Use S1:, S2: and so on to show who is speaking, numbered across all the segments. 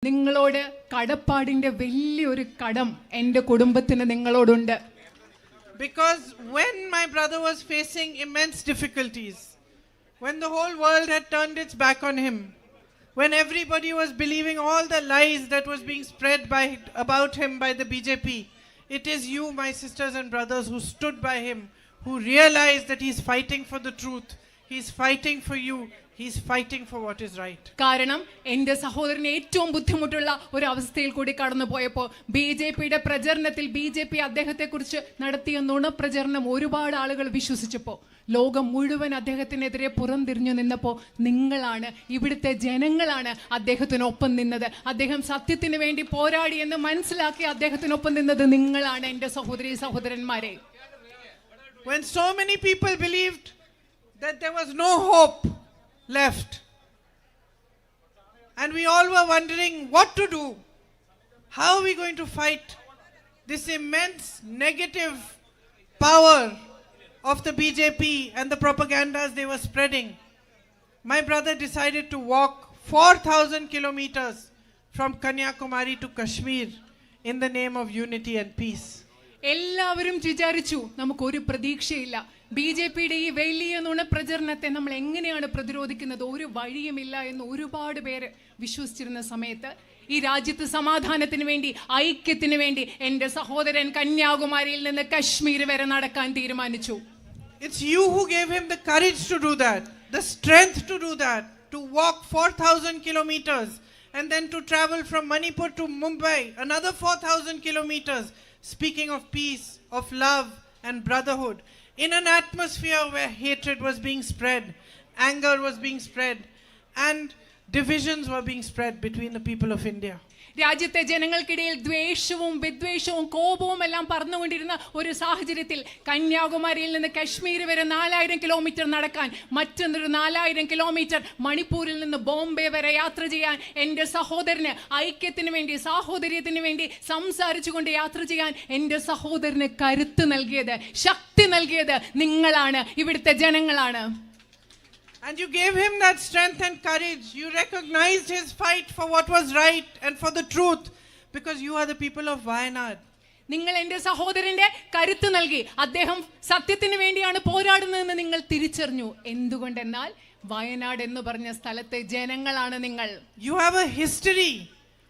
S1: നിങ്ങളോട് കടപ്പാടിന്റെ വലിയൊരു കടം എൻ്റെ കുടുംബത്തിന് നിങ്ങളോടുണ്ട്.
S2: Because when my brother was facing immense difficulties, when the whole world had turned its back on him, when everybody was believing all the lies that was being spread about him by the BJP, it is you, my sisters and brothers, who stood by him, who realized that he's fighting for the truth, he's fighting for you, he's fighting for what is right.
S1: കാരണം എൻ്റെ സഹോദരന് ഏറ്റവും ബുദ്ധിമുട്ടുള്ള ഒരു അവസ്ഥയിൽ കൂടി കടന്നു പോയപ്പോൾ BJPയുടെ പ്രചരണത്തിൽ BJP അദ്ദേഹത്തെക്കുറിച്ച് നടത്തിയ നുണപ്രചരണം ഒരുപാട് ആളുകൾ വിശ്വസിച്ചപ്പോൾ ലോകം മുഴുവൻ അദ്ദേഹത്തിനെതിരെ പുറംതിരിഞ്ഞു നിന്നപ്പോൾ നിങ്ങളാണ്, ഇവിടുത്തെ ജനങ്ങളാണ് അദ്ദേഹത്തിനൊപ്പം നിന്നത്. അദ്ദേഹം സത്യത്തിന് വേണ്ടി പോരാടി എന്ന് മനസ്സിലാക്കി അദ്ദേഹത്തിനൊപ്പം നിന്നത് നിങ്ങളാണ് എൻ്റെ സഹോദരി സഹോദരന്മാരെ.
S2: When so many people believed that there was no hope left, and we all were wondering what to do, how are we going to fight this immense negative power of the BJP and the propagandas they were spreading, my brother decided to walk 4,000 kilometers from Kanyakumari to Kashmir in the name of unity and peace.
S1: എല്ലാവരും വിചാരിച്ചു നമുക്കൊരു പ്രതീക്ഷയില്ല, BJPയുടെ ഈ വലിയ നുണപ്രചരണത്തെ നമ്മൾ എങ്ങനെയാണ് പ്രതിരോധിക്കുന്നത്, ഒരു വഴിയുമില്ല എന്ന് ഒരുപാട് പേര് വിശ്വസിച്ചിരുന്ന സമയത്ത് ഈ രാജ്യത്ത് സമാധാനത്തിന് വേണ്ടി, ഐക്യത്തിന് വേണ്ടി എൻ്റെ സഹോദരൻ കന്യാകുമാരിയിൽ നിന്ന് കശ്മീർ വരെ നടക്കാൻ തീരുമാനിച്ചു.
S2: It's you who gave him the courage to do that, the strength to do that, to walk 4,000 kilometers and then to travel from Manipur to Mumbai, another 4,000 kilometers, speaking of peace, of love and brotherhood, in an atmosphere where hatred was being spread, anger was being spread, and divisions were being spread between the people of India.
S1: രാജ്യത്തെ ജനങ്ങൾക്കിടയിൽ ദ്വേഷവും വിദ്വേഷവും കോപവും എല്ലാം പറന്നുകൊണ്ടിരുന്ന ഒരു സാഹചര്യത്തിൽ കന്യാകുമാരിയിൽ നിന്ന് കശ്മീർ വരെ 4000 കിലോമീറ്റർ നടക്കാൻ, മറ്റൊരു 4000 കിലോമീറ്റർ മണിപ്പൂരിൽ നിന്ന് ബോംബെ വരെ യാത്ര ചെയ്യാൻ, എൻ്റെ സഹോദരന് ഐക്യത്തിന് വേണ്ടി, സാഹോദര്യത്തിന് വേണ്ടി സംസാരിച്ചുകൊണ്ട് യാത്ര ചെയ്യാൻ എൻ്റെ സഹോദരന് കരുത്ത് നൽകിയത്, ശക്തി നൽകിയത് നിങ്ങളാണ്, ഇവിടുത്തെ ജനങ്ങളാണ്.
S2: And you gave him that strength and courage. You recognized his fight for what was right and for the truth, because you are the people of Wayanad.
S1: നിങ്ങൾ എൻ്റെ സഹോദരന്റെ കരുത്ത് നൽകി. അദ്ദേഹം സത്യത്തിന് വേണ്ടിയാണ് പോരാടുന്നതെന്ന് നിങ്ങൾ തിരിച്ചറിഞ്ഞു. എന്തുകൊണ്ടെന്നാൽ വയനാട് എന്ന് പറഞ്ഞ സ്ഥലത്തെ ജനങ്ങളാണ് നിങ്ങൾ.
S2: You have a history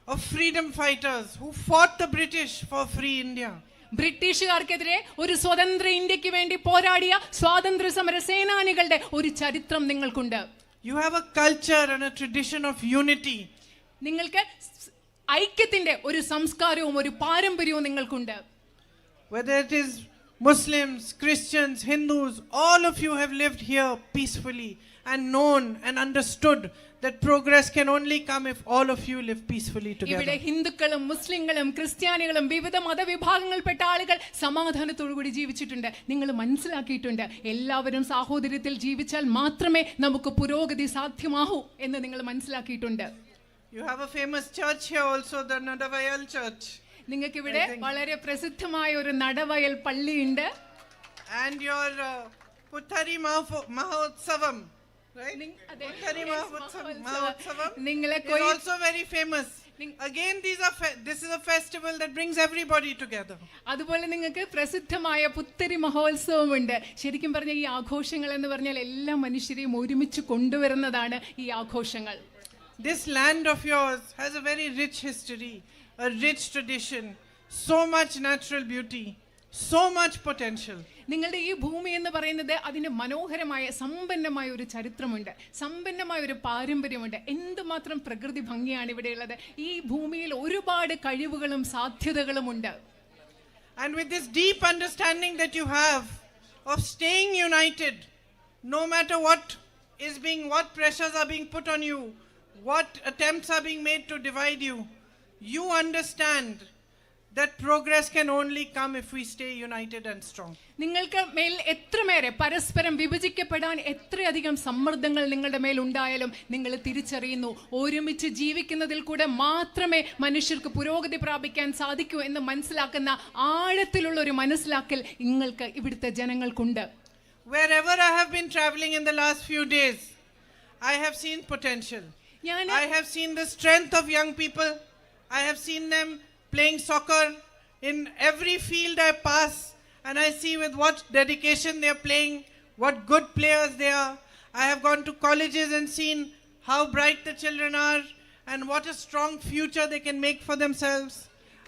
S2: of freedom fighters who fought the British for free India.
S1: ബ്രിട്ടീഷുകാർക്കെതിരെ ഒരു സ്വതന്ത്ര ഇന്ത്യക്ക് വേണ്ടി പോരാടിയ സ്വാതന്ത്ര്യ സമര സേനാനികളുടെ ഒരു ചരിത്രം നിങ്ങൾക്കുണ്ട്.
S2: You have a culture and a tradition of unity.
S1: നിങ്ങൾക്ക് ഐക്യത്തിന്റെ ഒരു സംസ്കാരവും ഒരു പാരമ്പര്യവും നിങ്ങൾക്കുണ്ട്.
S2: Whether it is Muslims, Christians, Hindus, all of you have lived here peacefully and known and understood that progress can only come if all of you live peacefully together.
S1: ഇവിടെ ഹിന്ദുക്കളും മുസ്ലിങ്ങളും ക്രിസ്ത്യാനികളും വിവിധ മതവിഭാഗങ്ങൾപ്പെട്ട ആളുകൾ സമാധാനത്തോടുകൂടി ജീവിച്ചിട്ടുണ്ട്. നിങ്ങൾ മനസ്സിലാക്കിയിട്ടുണ്ട് എല്ലാവരും സാഹോദര്യത്തിൽ ജീവിച്ചാൽ മാത്രമേ നമുക്ക് പുരോഗതി സാധ്യമാകൂ എന്ന് നിങ്ങൾ മനസ്സിലാക്കിയിട്ടുണ്ട്.
S2: You have a famous church here also, the Nadavayal church.
S1: നിങ്ങൾക്ക് ഇവിടെ വളരെ പ്രസിദ്ധമായ ഒരു നടവയൽ പള്ളിയുണ്ട്.
S2: And your Puthari Mahotsavam, right? Puthari Mahotsavam is also very famous. Again, this is a festival that brings everybody together.
S1: അതുപോലെ നിങ്ങൾക്ക് പ്രസിദ്ധമായ പുത്തരി മഹോത്സവമുണ്ട്. ശരിക്കും പറഞ്ഞ ഈ ആഘോഷങ്ങൾ എന്ന് പറഞ്ഞാൽ എല്ലാ മനുഷ്യരെയും ഒരുമിച്ച് കൊണ്ടുവരുന്നതാണ് ഈ ആഘോഷങ്ങൾ.
S2: This land of yours has a very rich history, a rich tradition, so much natural beauty, so much potential.
S1: നിങ്ങളുടെ ഈ ഭൂമി എന്ന് പറയുന്നത് അതിന് മനോഹരമായ സമ്പന്നമായ ഒരു ചരിത്രമുണ്ട്, സമ്പന്നമായ ഒരു പാരമ്പര്യമുണ്ട്. എന്തുമാത്രം പ്രകൃതി ഭംഗിയാണ് ഇവിടെയുള്ളത്. ഈ ഭൂമിയിൽ ഒരുപാട് കഴിവുകളും സാധ്യതകളുമുണ്ട്.
S2: And with this deep understanding that you have of staying united, no matter what pressures are being put on you, what attempts are being made to divide you, you understand that progress can only come if we stay united and strong.
S1: നിങ്ങൾക്ക് മേൽ എത്രമേറെ പരസ്പരം വിഭജിക്കപ്പെടാൻ എത്രയധികം സമ്മർദ്ദങ്ങൾ നിങ്ങളുടെ മേൽ ഉണ്ടായാലും നിങ്ങൾ തിരിച്ചറിയുന്നു, ഒരുമിച്ച് ജീവിക്കുന്നതിൽ കൂടെ മാത്രമേ മനുഷ്യർക്ക് പുരോഗതി പ്രാപിക്കാൻ സാധിക്കൂ എന്ന് മനസ്സിലാക്കുന്ന ആഴത്തിലുള്ള ഒരു മനസ്സിലാക്കൽ നിങ്ങൾക്ക് ഇവിടുത്തെ ജനങ്ങൾക്കുണ്ട്.
S2: Wherever I have been traveling in the last few days, I have seen potential. I have seen the strength of young people. I have seen them playing soccer in every field I pass, and I see with what dedication they are playing, what good players they are. I have gone to colleges and seen how bright the children are and what a strong future they can make for themselves.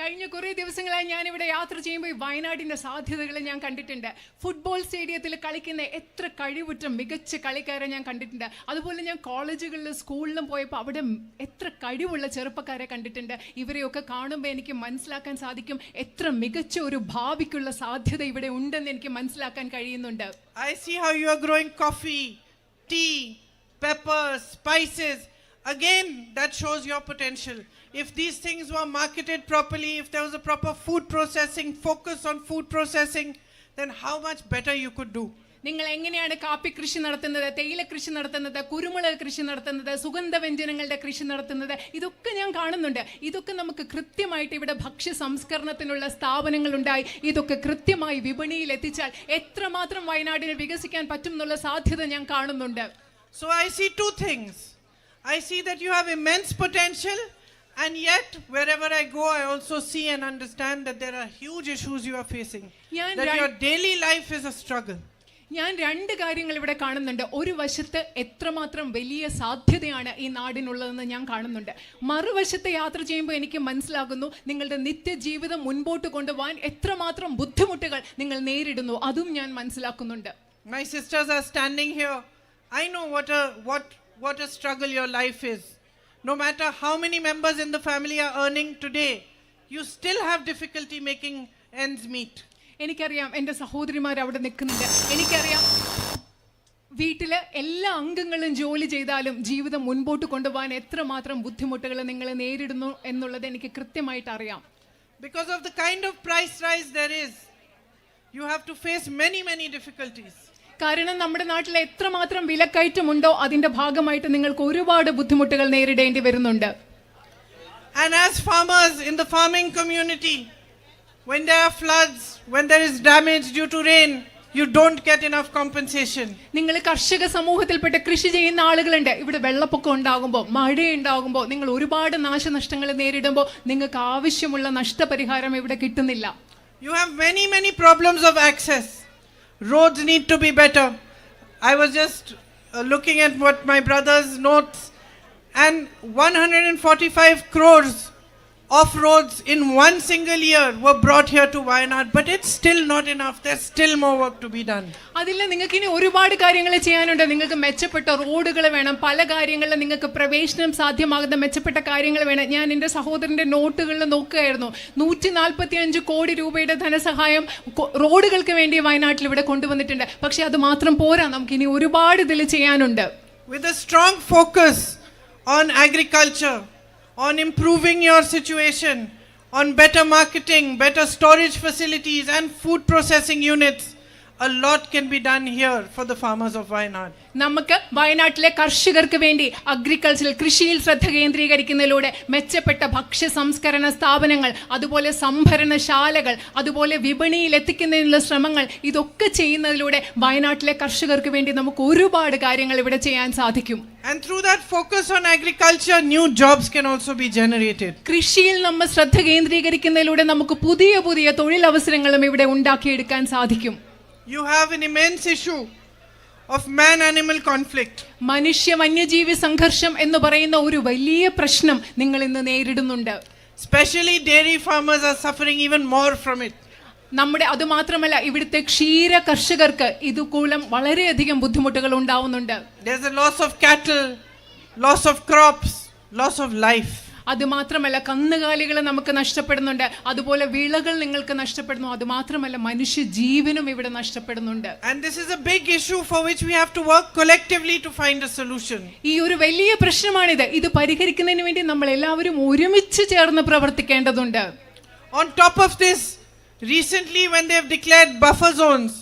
S1: കഴിഞ്ഞ കുറേ ദിവസങ്ങളായി ഞാനിവിടെ യാത്ര ചെയ്യുമ്പോൾ വയനാടിൻ്റെ സാധ്യതകൾ ഞാൻ കണ്ടിട്ടുണ്ട്. ഫുട്ബോൾ സ്റ്റേഡിയത്തിൽ കളിക്കുന്ന എത്ര കഴിവുറ്റ മികച്ച കളിക്കാരെ ഞാൻ കണ്ടിട്ടുണ്ട്. അതുപോലെ ഞാൻ കോളേജുകളിലും സ്കൂളിലും പോയപ്പോൾ അവിടെ എത്ര കഴിവുള്ള ചെറുപ്പക്കാരെ കണ്ടിട്ടുണ്ട്. ഇവരെയൊക്കെ കാണുമ്പോൾ എനിക്ക് മനസ്സിലാക്കാൻ സാധിക്കും എത്ര മികച്ച ഒരു ഭാവിക്കുള്ള സാധ്യത ഇവിടെ ഉണ്ടെന്ന് എനിക്ക് മനസ്സിലാക്കാൻ കഴിയുന്നുണ്ട്.
S2: I see how you are growing coffee, tea, peppers, spices. Again, that shows your potential. If these things were marketed properly, if there was a proper food processing, focus on food processing, then how much better you could do.
S1: നിങ്ങൾ എങ്ങനെയാണ് കാപ്പി കൃഷി നടത്തുന്നത്, തേയില കൃഷി നടത്തുന്നത്, കുരുമുളക് കൃഷി നടത്തുന്നത്, സുഗന്ധവ്യഞ്ജനങ്ങളുടെ കൃഷി നടത്തുന്നത്, ഇതൊക്കെ ഞാൻ കാണുന്നുണ്ട്. ഇതൊക്കെ നമുക്ക് കൃത്യമായിട്ട് ഇവിടെ ഭക്ഷ്യ സംസ്കരണത്തിനുള്ള സ്ഥാപനങ്ങൾ ഉണ്ടായി ഇതൊക്കെ കൃത്യമായി വിപണിയിൽ എത്തിച്ചാൽ എത്രമാത്രം വയനാടിനെ വികസിക്കാൻ പറ്റും എന്നുള്ള സാധ്യത ഞാൻ കാണുന്നുണ്ട്.
S2: So I see two things. I see that you have immense potential, and yet wherever I go I also see and understand that there are huge issues you are facing, that your daily life is a struggle.
S1: ഞാൻ രണ്ട് കാര്യങ്ങൾ ഇവിടെ കാണുന്നുണ്ട്. ഒരു വശത്ത് എത്രമാത്രം വലിയ സാധ്യതയാണ് ഈ നാടിനുള്ളതെന്ന് ഞാൻ കാണുന്നുണ്ട്. മറുവശത്ത് യാത്ര ചെയ്യുമ്പോൾ എനിക്ക് മനസ്സിലാകുന്നു നിങ്ങളുടെ നിത്യജീവിതം മുൻപോട്ട് കൊണ്ടുപോകാൻ എത്രമാത്രം ബുദ്ധിമുട്ടുകൾ നിങ്ങൾ നേരിടുന്നു, അതും ഞാൻ മനസ്സിലാക്കുന്നുണ്ട്.
S2: My sisters are standing here. I know what a struggle your life is. No matter how many members in the family are earning today, you still have difficulty making ends meet.
S1: എനിക്കറിയാം എൻ്റെ സഹോദരിമാർ അവിടെ നിൽക്കുന്നുണ്ട്. എനിക്കറിയാം വീട്ടിലെ എല്ലാ അംഗങ്ങളും ജോലി ചെയ്താലും ജീവിതം മുൻപോട്ട് കൊണ്ടുപോകാൻ എത്രമാത്രം ബുദ്ധിമുട്ടുകൾ നിങ്ങൾ നേരിടുന്നു എന്നുള്ളത് എനിക്ക് കൃത്യമായിട്ട് അറിയാം.
S2: Because of the kind of price rise there is, you have to face many difficulties.
S1: കാരണം നമ്മുടെ നാട്ടിൽ എത്രമാത്രം വിലക്കയറ്റമുണ്ടോ അതിന്റെ ഭാഗമായിട്ട് നിങ്ങൾക്ക് ഒരുപാട് ബുദ്ധിമുട്ടുകൾ നേരിടേണ്ടി വരുന്നുണ്ട്.
S2: And as farmers in the farming community, when there are floods, when there is damage due to rain, you don't get enough compensation.
S1: നിങ്ങൾ കർഷക സമൂഹത്തിൽപ്പെട്ട കൃഷി ചെയ്യുന്ന ആളുകളുണ്ട്. ഇവിടെ വെള്ളപ്പൊക്കം ഉണ്ടാകുമ്പോൾ, മഴയുണ്ടാകുമ്പോൾ, നിങ്ങൾ ഒരുപാട് നാശനഷ്ടങ്ങൾ നേരിടുമ്പോൾ നിങ്ങൾക്ക് ആവശ്യമുള്ള നഷ്ടപരിഹാരം ഇവിടെ കിട്ടുന്നില്ല.
S2: You have many problems of access. Roads need to be better. I was just looking at what my brother's notes, and 145 crores of roads in one single year were brought here to Wayanad, but it's still not enough. There's still more work to be done.
S1: അതില്ല, നിങ്ങൾക്ക് ഇനി ഒരുപാട് കാര്യങ്ങൾ ചെയ്യാനുണ്ട്. നിങ്ങൾക്ക് മെച്ചപ്പെട്ട റോഡുകൾ വേണം, പല കാര്യങ്ങളിലും നിങ്ങൾക്ക് പ്രവേശനം സാധ്യമാകുന്ന മെച്ചപ്പെട്ട കാര്യങ്ങൾ വേണം. ഞാൻ എൻ്റെ സഹോദരൻ്റെ നോട്ടുകളിൽ നോക്കുകയായിരുന്നു. 145 കോടി രൂപയുടെ ധനസഹായം റോഡുകൾക്ക് വേണ്ടി വയനാട്ടിൽ ഇവിടെ കൊണ്ടുവന്നിട്ടുണ്ട്. പക്ഷെ അത് മാത്രം പോരാ, നമുക്ക് ഇനി ഒരുപാട് ഇതിൽ ചെയ്യാനുണ്ട്.
S2: With a strong focus on agriculture, on improving your situation, on better marketing, better storage facilities and food processing units, a lot can be done here for the farmers of Wayanad.
S1: നമുക്ക് വയനാട്ടിലെ കർഷകർക്ക് വേണ്ടി agricultural കൃഷിയിൽ ശ്രദ്ധ കേന്ദ്രീകരിക്കുന്നതിലൂടെ മെച്ചപ്പെട്ട ഭക്ഷ്യ സംസ്കരണ സ്ഥാപനങ്ങൾ, അതുപോലെ സംഭരണശാലകൾ, അതുപോലെ വിപണിയിൽ എത്തിക്കുന്നതിനുള്ള ശ്രമങ്ങൾ, ഇതൊക്കെ ചെയ്യുന്നതിലൂടെ വയനാട്ടിലെ കർഷകർക്ക് വേണ്ടി നമുക്ക് ഒരുപാട് കാര്യങ്ങൾ ഇവിടെ ചെയ്യാൻ സാധിക്കും.
S2: And through that focus on agriculture, new jobs can also be generated.
S1: കൃഷിയിൽ നമ്മൾ ശ്രദ്ധ കേന്ദ്രീകരിക്കുന്നതിലൂടെ നമുക്ക് പുതിയ തൊഴിലവസരങ്ങളും ഇവിടെ ഉണ്ടാക്കിയെടുക്കാൻ സാധിക്കും.
S2: You have an immense issue of man-animal conflict.
S1: മനുഷ്യ വന്യജീവി സംഘർഷം എന്ന് പറയുന്ന ഒരു വലിയ പ്രശ്നം നിങ്ങൾ ഇന്ന് നേരിടുന്നുണ്ട്.
S2: Especially dairy farmers are suffering even more from it.
S1: നമ്മുടെ അത് മാത്രമല്ല, ഇവിടുത്തെ ക്ഷീര കർഷകർക്ക് ഇതുകൂലം വളരെയധികം ബുദ്ധിമുട്ടുകൾ ഉണ്ടാവുന്നുണ്ട്.
S2: There's a loss of cattle, loss of crops, loss of life.
S1: അത് മാത്രമല്ല, കന്നുകാലികൾ നമുക്ക് നഷ്ടപ്പെടുന്നുണ്ട്, അതുപോലെ വിളകൾ നിങ്ങൾക്ക് നഷ്ടപ്പെടുന്നു, അത് മാത്രമല്ല മനുഷ്യ ജീവനും ഇവിടെ നഷ്ടപ്പെടുന്നുണ്ട്.
S2: And this is a big issue for which we have to work collectively to find a solution.
S1: ഈ ഒരു വലിയ പ്രശ്നമാണിത്. ഇത് പരിഹരിക്കുന്നതിന് വേണ്ടി നമ്മൾ എല്ലാവരും ഒരുമിച്ച് ചേർന്ന് പ്രവർത്തിക്കേണ്ടതുണ്ട്.
S2: On top of this, recently when they have declared buffer zones,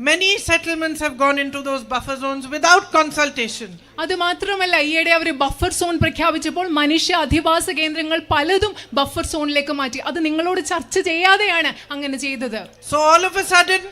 S2: many settlements have gone into those buffer zones without consultation.
S1: അത് മാത്രമല്ല, ഈയിടെ അവർ ബഫർ സോൺ പ്രഖ്യാപിച്ചപ്പോൾ മനുഷ്യ അധിവാസ കേന്ദ്രങ്ങൾ പലതും ബഫർ സോണിലേക്ക് മാറ്റി. അത് നിങ്ങളോട് ചർച്ച ചെയ്യാതെയാണ് അങ്ങനെ ചെയ്തത്.
S2: So all of a sudden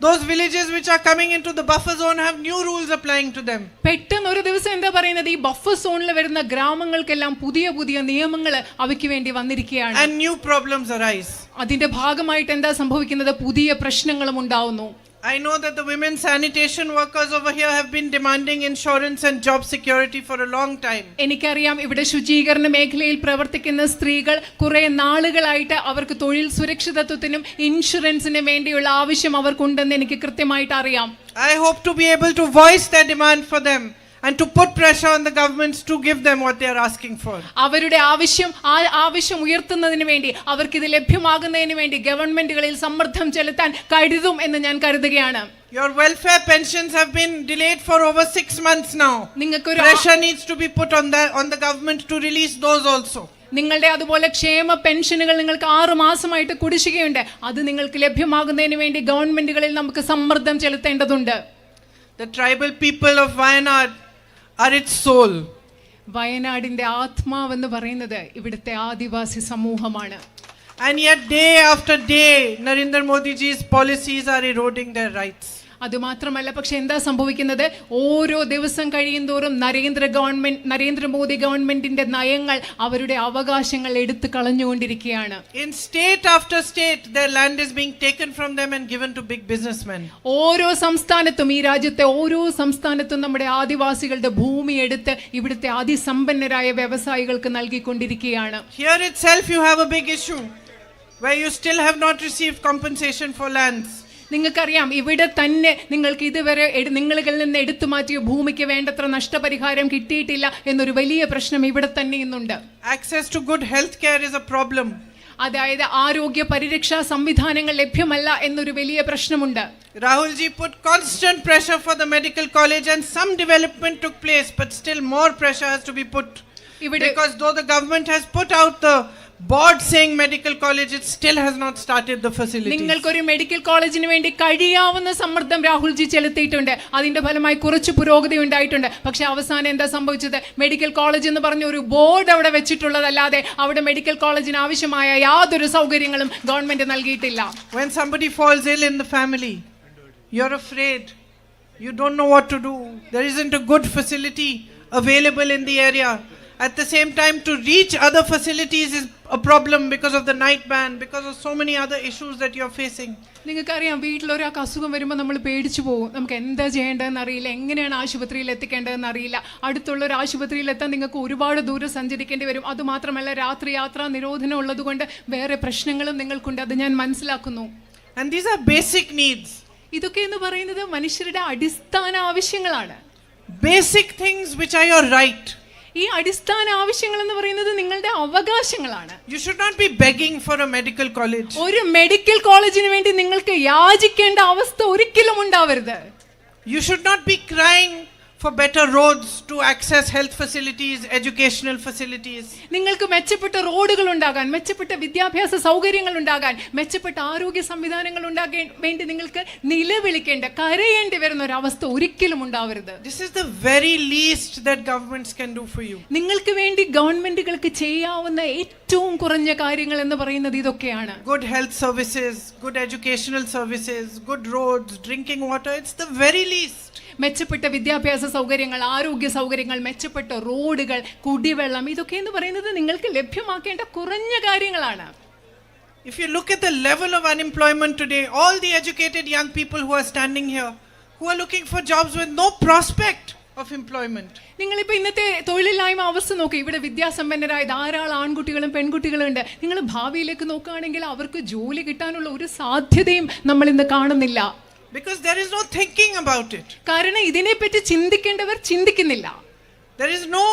S2: Those villages which are coming into the buffer zone have new rules applying to them.
S1: പെട്ടെന്ന് ഒരു ദിവസം എന്താ പറയുന്നത്, ഈ ബഫർ സോണിൽ വരുന്ന ഗ്രാമങ്ങൾക്കെല്ലാം പുതിയ പുതിയ നിയമങ്ങൾ അവയ്ക്ക് വേണ്ടി വന്നിരിക്കുകയാണ്.
S2: And new problems arise.
S1: അതിന്റെ ഭാഗമായിട്ട് എന്താ സംഭവിക്കുന്നത്, പുതിയ പ്രശ്നങ്ങളും ഉണ്ടാവുന്നു.
S2: I know that the women sanitation workers over here have been demanding insurance and job security for a long time.
S1: എനിക്കറിയാം, ഇവിടെ ശുചീകരണ മേഖലയിൽ പ്രവർത്തിക്കുന്ന സ്ത്രീകൾ കുറെ നാളുകളായിട്ട് അവർക്ക് തൊഴിൽ സുരക്ഷിതത്വത്തിനും ഇൻഷുറൻസിനും വേണ്ടിയുള്ള ആവശ്യം അവർക്കുണ്ടെന്ന് എനിക്ക് കൃത്യമായിട്ട് അറിയാം.
S2: I hope to be able to voice their demand for them and to put pressure on the governments to give them what they are asking for.
S1: അവരുടെ ആവശ്യം ഉയർത്തുന്നതിന് വേണ്ടി, അവർക്ക് ഇത് ലഭ്യമാകുന്നതിന് വേണ്ടി ഗവൺമെന്റുകളിൽ സമ്മർദ്ദം ചെലുത്താൻ കരുതും എന്ന് ഞാൻ കരുതുകയാണ്.
S2: Your welfare pensions have been delayed for over 6 months now. Pressure needs to be put on the government to release those also.
S1: നിങ്ങളുടെ അതുപോലെ ക്ഷേമ പെൻഷനുകൾ നിങ്ങൾക്ക് 6 മാസമായിട്ട് കുടിശ്ശികയുണ്ട്. അത് നിങ്ങൾക്ക് ലഭ്യമാകുന്നതിന് വേണ്ടി ഗവൺമെന്റുകളിൽ നമുക്ക് സമ്മർദ്ദം ചെലുത്തേണ്ടതുണ്ട്.
S2: The tribal people of Wayanad are its soul.
S1: വയനാടിന്റെ ആത്മാവെന്ന് പറയുന്നത് ഇവിടുത്തെ ആദിവാസി സമൂഹമാണ്.
S2: And yet day after day Narendra Modi ji's policies are eroding their rights.
S1: അതുമാത്രമല്ല, പക്ഷെ എന്താ സംഭവിക്കുന്നത്, ഓരോ ദിവസം കഴിയുന്തോറും നരേന്ദ്രമോദി ഗവൺമെന്റിന്റെ നയങ്ങൾ അവരുടെ അവകാശങ്ങൾ എടുത്തു കളഞ്ഞുകൊണ്ടിരിക്കുകയാണ്.
S2: In state after state their land is being taken from them and given to big businessmen.
S1: ഓരോ സംസ്ഥാനത്തും, ഈ രാജ്യത്തെ ഓരോ സംസ്ഥാനത്തും നമ്മുടെ ആദിവാസികളുടെ ഭൂമി എടുത്ത് ഇവിടുത്തെ അതിസമ്പന്നരായ വ്യവസായികൾക്ക് നൽകിക്കൊണ്ടിരിക്കുകയാണ്.
S2: Here itself you have a big issue where you still have not received compensation for lands.
S1: നിങ്ങൾക്കറിയാം, ഇവിടെ തന്നെ നിങ്ങൾക്ക് ഇതുവരെ നിങ്ങളിൽ നിന്ന് എടുത്തു മാറ്റിയ ഭൂമിക്ക് വേണ്ടത്ര നഷ്ടപരിഹാരം കിട്ടിയിട്ടില്ല എന്നൊരു വലിയ പ്രശ്നം ഇവിടെ തന്നെ ഇന്നുണ്ട്.
S2: Access to good health care is a problem.
S1: അതായത് ആരോഗ്യ പരിരക്ഷാ സംവിധാനങ്ങൾ ലഭ്യമല്ല എന്നൊരു വലിയ പ്രശ്നമുണ്ട്.
S2: Rahul ji put constant pressure for the medical college and some development took place, but still more pressure has to be put. Because though the government has put out the board saying medical college, it still has not started the facilities.
S1: നിങ്ങൾക്കൊരു medical കോളേജിന് വേണ്ടി കഴിയാവുന്ന സമ്മർദ്ദം രാഹുൽജി ചെലുത്തിയിട്ടുണ്ട്. അതിന്റെ ഫലമായി കുറച്ച് പുരോഗതി ഉണ്ടായിട്ടുണ്ട്. പക്ഷെ അവസാനം എന്താ സംഭവിച്ചത്, മെഡിക്കൽ കോളേജ് എന്ന് പറഞ്ഞ ഒരു ബോർഡ് അവിടെ വെച്ചിട്ടുള്ളതല്ലാതെ അവിടെ മെഡിക്കൽ കോളേജിന് ആവശ്യമായ യാതൊരു സൗകര്യങ്ങളും ഗവൺമെന്റ് നൽകിയിട്ടില്ല.
S2: When somebody falls ill in the family, you're afraid, you don't know what to do, there isn't a good facility available in the area. At the same time, to reach other facilities is a problem because of the night ban, because of so many other issues that you're facing.
S1: നിങ്ങൾക്കറിയാം, വീട്ടിലൊരാൾക്ക് അസുഖം വരുമ്പോൾ നമ്മൾ പേടിച്ചു പോകും. നമുക്ക് എന്താ ചെയ്യേണ്ടതെന്ന് അറിയില്ല, എങ്ങനെയാണ് ആശുപത്രിയിൽ എത്തിക്കേണ്ടതെന്ന് അറിയില്ല. അടുത്തുള്ള ഒരു ആശുപത്രിയിൽ എത്താൻ നിങ്ങൾക്ക് ഒരുപാട് ദൂരം സഞ്ചരിക്കേണ്ടി വരും. അതുമാത്രമല്ല, രാത്രി യാത്രാ നിരോധനം ഉള്ളതുകൊണ്ട് വേറെ പ്രശ്നങ്ങളും നിങ്ങൾക്കുണ്ട്. അത് ഞാൻ മനസ്സിലാക്കുന്നു.
S2: And these are basic needs.
S1: ഇതൊക്കെ എന്ന് പറയുന്നത് മനുഷ്യരുടെ അടിസ്ഥാന ആവശ്യങ്ങളാണ്.
S2: Basic things which are your right.
S1: ഈ അടിസ്ഥാന ആവശ്യങ്ങൾ എന്ന് പറയുന്നത് നിങ്ങളുടെ അവകാശങ്ങളാണ്.
S2: You should not be begging for a medical college.
S1: ഒരു മെഡിക്കൽ കോളേജിന് വേണ്ടി നിങ്ങൾക്ക് യാചിക്കേണ്ട അവസ്ഥ ഒരിക്കലും ഉണ്ടാവരുത്.
S2: You should not be crying for better roads to access health facilities, educational facilities.
S1: നിങ്ങൾക്ക് മെച്ചപ്പെട്ട റോഡുകൾ ഉണ്ടാകാൻ, മെച്ചപ്പെട്ട വിദ്യാഭ്യാസ സൗകര്യങ്ങൾ ഉണ്ടാകാൻ, മെച്ചപ്പെട്ട ആരോഗ്യ സംവിധാനങ്ങൾ ഉണ്ടാകാൻ വേണ്ടി നിങ്ങൾക്ക് നിലവിളിക്കേണ്ട, കരയേണ്ടി വരുന്ന ഒരു അവസ്ഥ ഒരിക്കലും ഉണ്ടാവരുത്.
S2: This is the very least that governments can do for you.
S1: നിങ്ങൾക്ക് വേണ്ടി ഗവൺമെന്റുകൾക്ക് ചെയ്യാവുന്ന ഏറ്റവും കുറഞ്ഞ കാര്യങ്ങൾ എന്ന് പറയുന്നത് ഇതൊക്കെയാണ്.
S2: Good health services, good educational services, good roads, drinking water, it's the very least.
S1: മെച്ചപ്പെട്ട വിദ്യാഭ്യാസ സൗകര്യങ്ങൾ, ആരോഗ്യ സൗകര്യങ്ങൾ, മെച്ചപ്പെട്ട റോഡുകൾ, കുടിവെള്ളം, ഇതൊക്കെ എന്ന് പറയുന്നത് നിങ്ങൾക്ക് ലഭ്യമാക്കേണ്ട കുറഞ്ഞ കാര്യങ്ങളാണ്.
S2: If you look at the level of unemployment today, all the educated young people who are standing here, who are looking for jobs with no prospect of employment.
S1: നിങ്ങളിപ്പോൾ ഇന്നത്തെ തൊഴിലില്ലായ്മ അവസ്ഥ നോക്കി, ഇവിടെ വിദ്യാസമ്പന്നരായ ധാരാളം ആൺകുട്ടികളും പെൺകുട്ടികളും ഉണ്ട്. നിങ്ങൾ ഭാവിയിലേക്ക് നോക്കുകയാണെങ്കിൽ അവർക്ക് ജോലി കിട്ടാനുള്ള ഒരു സാധ്യതയും നമ്മൾ ഇന്ന് കാണുന്നില്ല.
S2: Because there is no thinking about it.
S1: കാരണം ഇതിനെപ്പറ്റി ചിന്തിക്കേണ്ടവർ ചിന്തിക്കുന്നില്ല.
S2: There is no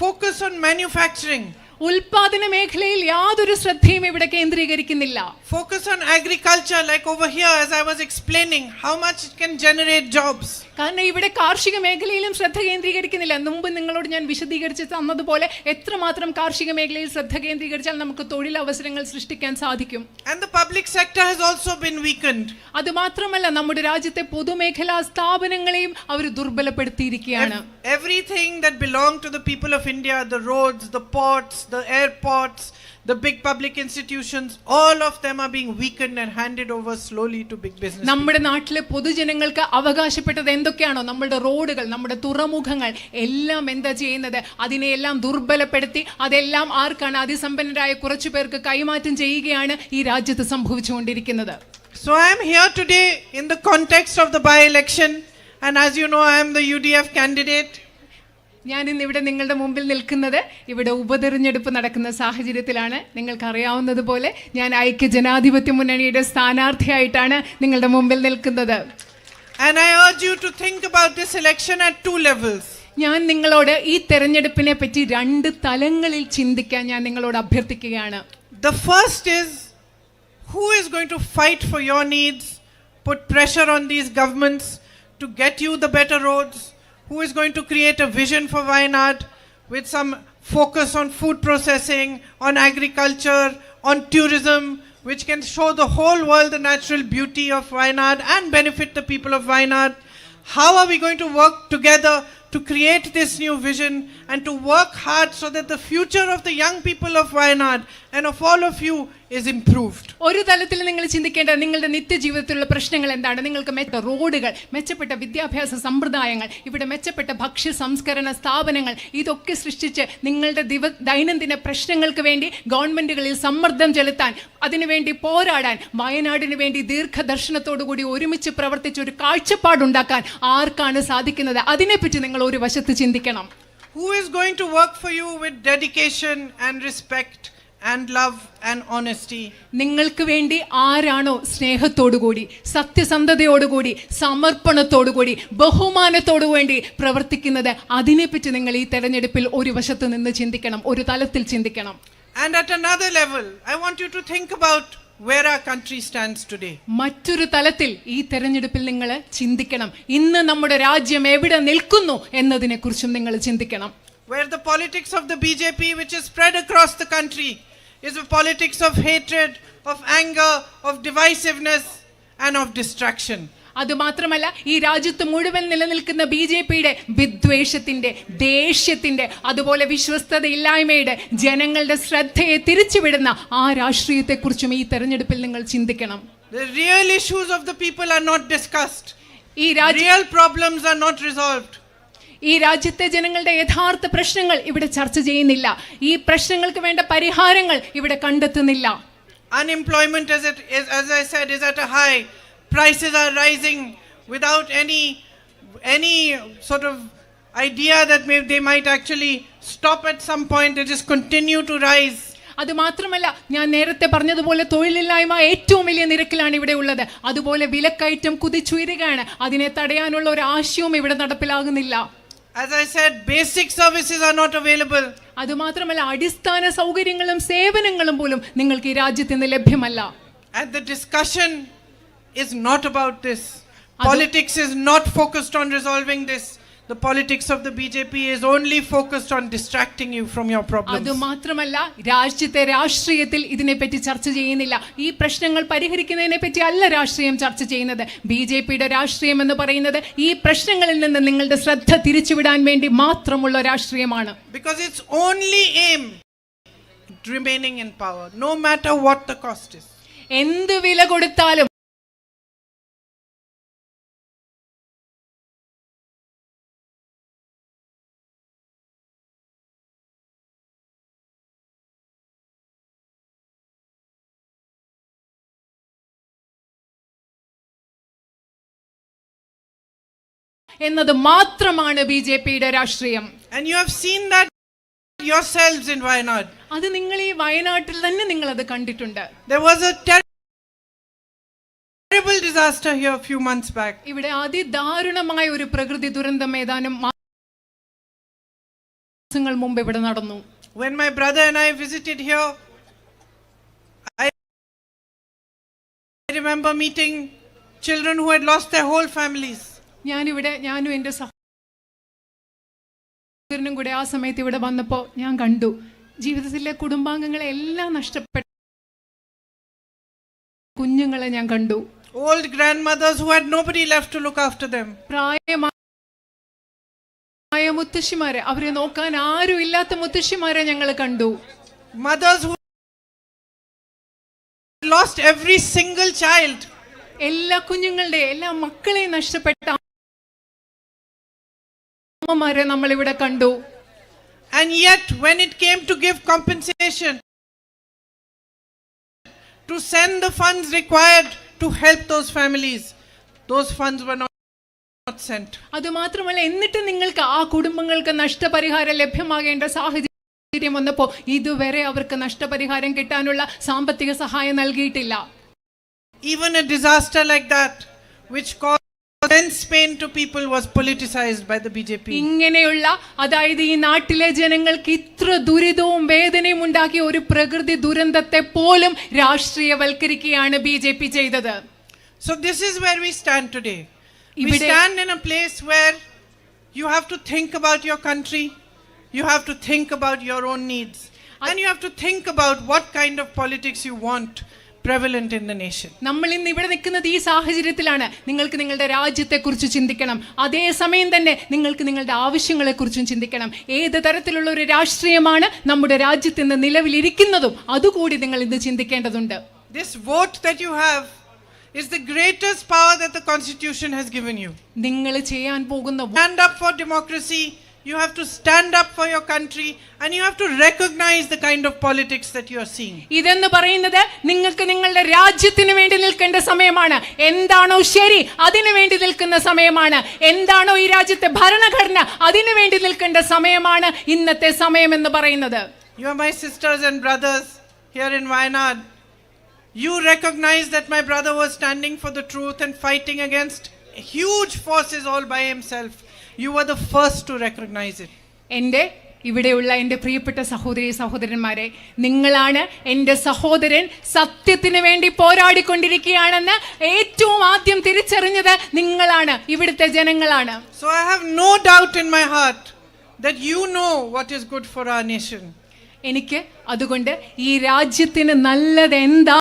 S2: focus on manufacturing.
S1: ഉൽപാദന മേഖലയിൽ യാതൊരു ശ്രദ്ധയും ഇവിടെ കേന്ദ്രീകരിക്കുന്നില്ല.
S2: Focus on agriculture, like over here as I was explaining, how much it can generate jobs.
S1: കാരണം ഇവിടെ കാർഷിക മേഖലയിലും ശ്രദ്ധ കേന്ദ്രീകരിക്കുന്നില്ല. മുമ്പ് നിങ്ങളോട് ഞാൻ വിശദീകരിച്ച് തന്നതുപോലെ എത്രമാത്രം കാർഷിക മേഖലയിൽ ശ്രദ്ധ കേന്ദ്രീകരിച്ചാൽ നമുക്ക് തൊഴിലവസരങ്ങൾ സൃഷ്ടിക്കാൻ സാധിക്കും.
S2: And the public sector has also been weakened.
S1: അതുമാത്രമല്ല, നമ്മുടെ രാജ്യത്തെ പൊതുമേഖലാ സ്ഥാപനങ്ങളെയും അവർ ദുർബലപ്പെടുത്തിയിരിക്കുകയാണ്.
S2: everything that belonged to the people of India, the roads, the ports, the airports, the big public institutions, all of them are being weakened and handed over slowly to big business.
S1: നമ്മുടെ നാട്ടിലെ പൊതുജനങ്ങൾക്ക് അവകാശപ്പെട്ടത് എന്തൊക്കെയാണോ, നമ്മുടെ റോഡുകൾ, നമ്മുടെ തുറമുഖങ്ങൾ എല്ലാം എന്താ ചെയ്യുന്നത്, അതിനെയെല്ലാം ദുർബലപ്പെടുത്തി അതെല്ലാം ആർക്കാണ്, അതിസമ്പന്നരായ കുറച്ചു പേർക്ക് കൈമാറ്റം ചെയ്യുകയാണ് ഈ രാജ്യത്ത് സംഭവിച്ചുകൊണ്ടിരിക്കുന്നത്.
S2: So I am here today in the context of the by-election, and as you know, I am the UDF candidate.
S1: ഞാൻ ഇന്ന് ഇവിടെ നിങ്ങളുടെ മുമ്പിൽ നിൽക്കുന്നത് ഇവിടെ ഉപതെരഞ്ഞെടുപ്പ് നടക്കുന്ന സാഹചര്യത്തിലാണ്. നിങ്ങൾക്കറിയാവുന്നതുപോലെ ഞാൻ ഐക്യ ജനാധിപത്യ മുന്നണിയുടെ സ്ഥാനാർത്ഥിയായിട്ടാണ് നിങ്ങളുടെ മുമ്പിൽ നിൽക്കുന്നത്.
S2: And I urge you to think about this election at two levels.
S1: ഞാൻ നിങ്ങളോട് ഈ തെരഞ്ഞെടുപ്പിനെ പറ്റി രണ്ട് തലങ്ങളിൽ ചിന്തിക്കാൻ ഞാൻ നിങ്ങളോട് അഭ്യർത്ഥിക്കുകയാണ്.
S2: The first is, who is going to fight for your needs, put pressure on these governments to get you the better roads? Who is going to create a vision for Wayanad with some focus on food processing, on agriculture, on tourism, which can show the whole world the natural beauty of Wayanad and benefit the people of Wayanad? How are we going to work together to create this new vision and to work hard so that the future of the young people of Wayanad and of all of you is improved?
S1: ഒരു തലത്തിൽ നിങ്ങൾ ചിന്തിക്കേണ്ട നിങ്ങളുടെ നിത്യജീവിതത്തിലുള്ള പ്രശ്നങ്ങൾ എന്താണ്? നിങ്ങൾക്ക് മെച്ചപ്പെട്ട റോഡുകൾ, മെച്ചപ്പെട്ട വിദ്യാഭ്യാസ സമ്പ്രദായങ്ങൾ, ഇവിടെ മെച്ചപ്പെട്ട ഭക്ഷ്യ സംസ്കരണ സ്ഥാപനങ്ങൾ, ഇതൊക്കെ സൃഷ്ടിച്ച് നിങ്ങളുടെ ദൈനംദിന പ്രശ്നങ്ങൾക്ക് വേണ്ടി ഗവൺമെന്റുകളിൽ സമ്മർദ്ദം ചെലുത്താൻ, അതിനുവേണ്ടി പോരാടാൻ, വയനാടിന് വേണ്ടി ദീർഘദർശനത്തോടുകൂടി ഒരുമിച്ച് പ്രവർത്തിച്ച് ഒരു കാഴ്ചപ്പാടുണ്ടാക്കാൻ ആർക്കാണ് സാധിക്കുന്നത്? അതിനെപ്പറ്റി നിങ്ങൾ ഒരു വശത്ത് ചിന്തിക്കണം.
S2: Who is going to work for you with dedication and respect and love and honesty?
S1: നിങ്ങൾക്ക് വേണ്ടി ആരാണോ സ്നേഹത്തോടുകൂടി, സത്യസന്ധതയോടുകൂടി, സമർപ്പണത്തോടുകൂടി, ബഹുമാനത്തോടു വേണ്ടി പ്രവർത്തിക്കുന്നത്, അതിനെപ്പറ്റി നിങ്ങൾ ഈ തെരഞ്ഞെടുപ്പിൽ ഒരു വശത്ത് നിന്ന് ചിന്തിക്കണം, ഒരു തലത്തിൽ ചിന്തിക്കണം.
S2: And at another level, I want you to think about where our country stands today.
S1: മറ്റൊരു തലത്തിൽ ഈ തെരഞ്ഞെടുപ്പിൽ നിങ്ങൾ ചിന്തിക്കണം, ഇന്ന് നമ്മുടെ രാജ്യം എവിടെ നിൽക്കുന്നു എന്നതിനെ കുറിച്ചും നിങ്ങൾ ചിന്തിക്കണം.
S2: Where the politics of the BJP, which is spread across the country, is a politics of hatred, of anger, of divisiveness and of distraction.
S1: അതുമാത്രമല്ല, ഈ രാജ്യത്ത് മുഴുവൻ നിലനിൽക്കുന്ന BJPയുടെ വിദ്വേഷത്തിന്റെ, ദേഷ്യത്തിന്റെ, അതുപോലെ വിശ്വസ്തതയില്ലായ്മയുടെ, ജനങ്ങളുടെ ശ്രദ്ധയെ തിരിച്ചുവിടുന്ന ആ രാഷ്ട്രീയത്തെക്കുറിച്ചും ഈ തെരഞ്ഞെടുപ്പിൽ നിങ്ങൾ ചിന്തിക്കണം.
S2: The real issues of the people are not discussed.
S1: ഈ
S2: real problems are not resolved.
S1: ഈ രാജ്യത്തെ ജനങ്ങളുടെ യഥാർത്ഥ പ്രശ്നങ്ങൾ ഇവിടെ ചർച്ച ചെയ്യുന്നില്ല. ഈ പ്രശ്നങ്ങൾക്ക് വേണ്ട പരിഹാരങ്ങൾ ഇവിടെ കണ്ടെത്തുന്നില്ല.
S2: Unemployment, as I said, is at a high. Prices are rising without any sort of idea that they might actually stop at some point. They just continue to rise.
S1: അത് മാത്രമല്ല, ഞാൻ നേരത്തെ പറഞ്ഞതുപോലെ തൊഴിലില്ലായ്മ ഏറ്റവും വലിയ നിരക്കിലാണ് ഇവിടെ ഉള്ളത്. അതുപോലെ വിലക്കയറ്റം കുതിച്ചുയരുകയാണ്. അതിനെ തടയാനുള്ള ഒരു ആശയവും ഇവിടെ നടപ്പിലാകുന്നില്ല.
S2: As I said, basic services are not available.
S1: അത് മാത്രമല്ല, അടിസ്ഥാന സൗകര്യങ്ങളും സേവനങ്ങളും പോലും നിങ്ങൾക്ക് ഈ രാജ്യത്ത് നിന്ന് ലഭ്യമല്ല.
S2: And the discussion is not about this. Politics is not focused on resolving this. The politics of the BJP is only focused on distracting you from your problems.
S1: അത് മാത്രമല്ല, രാഷ്ട്രീയത്തിൽ ഇതിനെപ്പറ്റി ചർച്ച ചെയ്യുന്നില്ല. ഈ പ്രശ്നങ്ങൾ പരിഹരിക്കുന്നതിനെ പറ്റി അല്ല രാഷ്ട്രീയം ചർച്ച ചെയ്യുന്നത്. BJPയുടെ രാഷ്ട്രീയം എന്ന് പറയുന്നത് ഈ പ്രശ്നങ്ങളിൽ നിന്ന് നിങ്ങളുടെ ശ്രദ്ധ തിരിച്ചുവിടാൻ വേണ്ടി മാത്രമുള്ള രാഷ്ട്രീയമാണ്.
S2: Because its only aim remaining in power, no matter what the cost is.
S1: എന്ത് വില കൊടുത്താലും എന്നത് മാത്രമാണ് BJPയുടെ രാഷ്ട്രീയം.
S2: And you have seen that yourselves in Wayanad.
S1: അത് നിങ്ങൾ ഈ വയനാട്ടിൽ തന്നെ നിങ്ങൾ അത് കണ്ടിട്ടുണ്ട്.
S2: There was a terrible disaster here a few months back.
S1: ഇവിടെ അതിദാരുണമായ ഒരു പ്രകൃതി ദുരന്തം ഏതാനും മാസങ്ങൾ മുമ്പ് ഇവിടെ നടന്നു.
S2: When my brother and I visited here, I remember meeting children who had lost their whole families.
S1: ഞാനും എൻ്റെ സഹോദരനും കൂടെ ആ സമയത്ത് ഇവിടെ വന്നപ്പോൾ ഞാൻ കണ്ടു ജീവിതത്തിലെ കുടുംബാംഗങ്ങളെ എല്ലാം നഷ്ടപ്പെട്ട കുഞ്ഞുങ്ങളെ ഞാൻ കണ്ടു.
S2: Old grandmothers who had nobody left to look after them.
S1: പ്രായമായ മുത്തശ്ശിമാരെ, അവരെ നോക്കാൻ ആരും ഇല്ലാത്ത മുത്തശ്ശിമാരെ ഞങ്ങൾ കണ്ടു.
S2: Mothers who lost every single child.
S1: എല്ലാ കുഞ്ഞുങ്ങളുടെ എല്ലാ മക്കളെയും നഷ്ടപ്പെട്ട അമ്മമാരെ നമ്മൾ ഇവിടെ കണ്ടു.
S2: And yet when it came to give compensation, to send the funds required to help those families, those funds were not sent.
S1: അത് മാത്രമല്ല, എന്നിട്ട് നിങ്ങൾക്ക് ആ കുടുംബങ്ങൾക്ക് നഷ്ടപരിഹാരം ലഭ്യമാകേണ്ട സാഹചര്യം വന്നപ്പോൾ ഇതുവരെ അവർക്ക് നഷ്ടപരിഹാരം കിട്ടാനുള്ള സാമ്പത്തിക സഹായം നൽകിയിട്ടില്ല.
S2: Even a disaster like that, which caused immense pain to people, was politicized by the BJP.
S1: ഇങ്ങനെയുള്ള, അതായത് ഈ നാട്ടിലെ ജനങ്ങൾക്ക് ഇത്ര ദുരിതവും വേദനയും ഉണ്ടാക്കിയ ഒരു പ്രകൃതി ദുരന്തത്തെ പോലും രാഷ്ട്രീയവൽക്കരിക്കുകയാണ് BJP ചെയ്തത്.
S2: So this is where we stand today. We stand in a place where you have to think about your country, you have to think about your own needs, and you have to think about what kind of politics you want prevalent in the nation.
S1: നമ്മൾ ഇന്ന് ഇവിടെ നിൽക്കുന്നത് ഈ സാഹചര്യത്തിലാണ്. നിങ്ങൾക്ക് നിങ്ങളുടെ രാജ്യത്തെക്കുറിച്ച് ചിന്തിക്കണം, അതേസമയം തന്നെ നിങ്ങൾക്ക് നിങ്ങളുടെ ആവശ്യങ്ങളെക്കുറിച്ചും ചിന്തിക്കണം. ഏത് തരത്തിലുള്ള ഒരു രാഷ്ട്രീയമാണ് നമ്മുടെ രാജ്യത്ത് ഇന്ന് നിലവിലിരിക്കുന്നതും അതുകൂടി നിങ്ങൾ ഇന്ന് ചിന്തിക്കേണ്ടതുണ്ട്.
S2: This vote that you have is the greatest power that the Constitution has given you.
S1: നിങ്ങൾ ചെയ്യാൻ പോകുന്ന
S2: Stand up for democracy. You have to stand up for your country, and you have to recognize the kind of politics that you are seeing.
S1: ഇതെന്ന് പറയുന്നത് നിങ്ങൾക്ക് നിങ്ങളുടെ രാജ്യത്തിന് വേണ്ടി നിൽക്കേണ്ട സമയമാണ്. എന്താണോ ശരി അതിനു വേണ്ടി നിൽക്കുന്ന സമയമാണ്. എന്താണോ ഈ രാജ്യത്തെ ഭരണഘടന അതിനു വേണ്ടി നിൽക്കേണ്ട സമയമാണ് ഇന്നത്തെ സമയം എന്ന് പറയുന്നത്.
S2: You are my sisters and brothers here in Wayanad. You recognize that my brother was standing for the truth and fighting against huge forces all by himself. You were the first to recognize it.
S1: എൻ്റെ ഇവിടെയുള്ള എൻ്റെ പ്രിയപ്പെട്ട സഹോദരി സഹോദരന്മാരെ, നിങ്ങളാണ് എൻ്റെ സഹോദരൻ സത്യത്തിന് വേണ്ടി പോരാടിക്കൊണ്ടിരിക്കുകയാണെന്ന് ഏറ്റവും ആദ്യം തിരിച്ചറിഞ്ഞത് നിങ്ങളാണ്, ഇവിടുത്തെ ജനങ്ങളാണ്.
S2: So I have no doubt in my heart that you know what is good for our nation.
S1: എനിക്ക് അതുകൊണ്ട് ഈ രാജ്യത്തിന് നല്ലത് എന്താ